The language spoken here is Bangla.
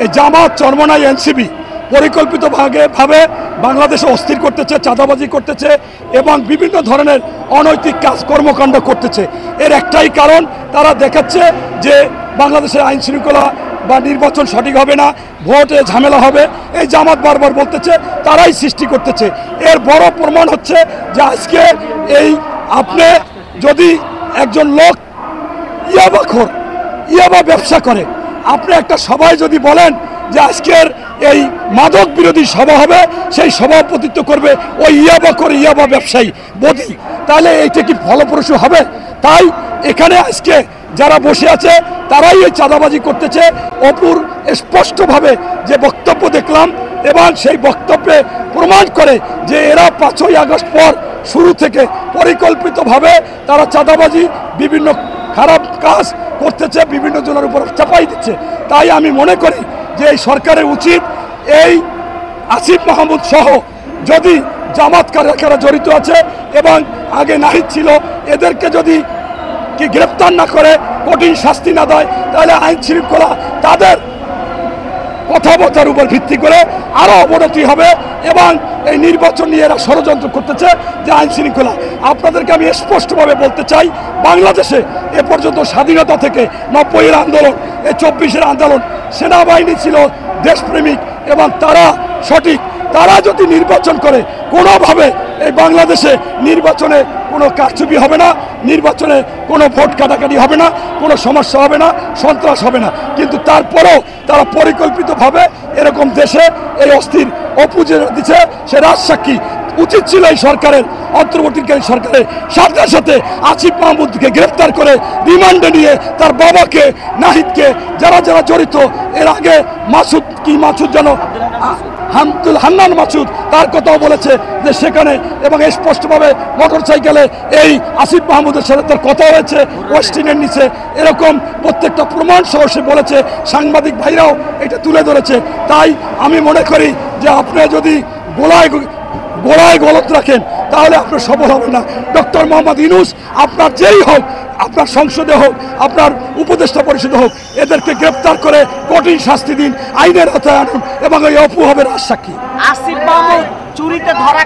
এই জামাত চরমনাই এনসিপি পরিকল্পিতভাবে বাংলাদেশে অস্থির করতেছে, চাঁদাবাজি করতেছে এবং বিভিন্ন ধরনের অনৈতিক কাজ কর্মকাণ্ড করতেছে। এর একটাই কারণ, তারা দেখাচ্ছে যে বাংলাদেশের আইন শৃঙ্খলা বা নির্বাচন সঠিক হবে না, ভোটে ঝামেলা হবে। এই জামাত বারবার বলতেছে, তারাই সৃষ্টি করতেছে। এর বড় প্রমাণ হচ্ছে যে আজকে এই আপনি যদি একজন লোক ইয়াবা ব্যবসা করে, আপনি একটা সভায় যদি বলেন যে আজকের এই মাদক বিরোধী সভা হবে, সেই সভাপতিত্ব করবে ওই ইয়াবা ব্যবসায়ী বদি, তাহলে এইটা কি ফলপ্রসূ হবে? তাই এখানে আজকে যারা বসে আছে তারাই এই চাঁদাবাজি করতেছে। অপুর স্পষ্টভাবে যে বক্তব্য দেখলাম এবং সেই বক্তব্যে প্রমাণ করে যে এরা 5ই আগস্ট পর শুরু থেকে পরিকল্পিতভাবে তারা চাঁদাবাজি বিভিন্ন খারাপ কাজ করতেছে, বিভিন্ন জনের উপর চাপাই দিচ্ছে। তাই আমি মনে করি যে এই সরকারের উচিত এই আসিফ মাহমুদ সহ যদি জামাত কারা জড়িত আছে এবং আগে নাহিদ ছিল, এদেরকে যদি গ্রেপ্তার না করে, কঠিন শাস্তি না দেয়, তাহলে আইন শৃঙ্খলা তাদের কথাবার্তার উপর ভিত্তি করে আরও অবনতি হবে এবং এই নির্বাচন নিয়ে এরা ষড়যন্ত্র করতেছে যে আইন শৃঙ্খলা। আপনাদেরকে আমি স্পষ্টভাবে বলতে চাই, বাংলাদেশে এ পর্যন্ত স্বাধীনতা থেকে 90-এর আন্দোলন, এই 24-এর আন্দোলন, সেনাবাহিনী ছিল দেশপ্রেমিক এবং তারা সঠিক। তারা যদি নির্বাচন করে, কোনোভাবে এই বাংলাদেশে নির্বাচনে কোনো কারচুপি হবে না, নির্বাচনে কোনো ভোট কাটাকাটি হবে না, কোনো সমস্যা হবে না, সন্ত্রাস হবে না। কিন্তু তারপরেও তারা পরিকল্পিতভাবে এরকম দেশে এই অস্থির অপুজে দিচ্ছে, সে রাজসাক্ষী। উচিত ছিল এই সরকারের, অন্তর্বর্তীকালীন সরকারের সাথে সাথে আসিফ মাহমুদকে গ্রেপ্তার করে রিমান্ডে নিয়ে তার বাবাকে, নাহিদকে, যারা জড়িত, এর আগে মাসুদ যেন হান্নান মাসুদ, তার কথাও বলেছে যে সেখানে, এবং স্পষ্টভাবে মোটরসাইকেলে এই আসিফ মাহমুদের সাথে তার কথা হয়েছে ওয়েস্টিনের নিচে, এরকম প্রত্যেকটা প্রমাণ সহ সে বলেছে। সাংবাদিক ভাইরাও এটা তুলে ধরেছে। তাই আমি মনে করি যে আপনি যদি গোড়ায় গলত রাখেন, তাহলে আপনার সফল হবে না। ডক্টর মোহাম্মদ ইউনূস, আপনার যেই হোক, আপনার সংসদে হোক, আপনার উপদেষ্টা পরিষদে হোক, এদেরকে গ্রেপ্তার করে কঠিন শাস্তি দিন, আইনের আওতায় আনুন এবং এই অপু হবে রাজসাক্ষী। আসিফ মাহমুদ চুরিতে ধরা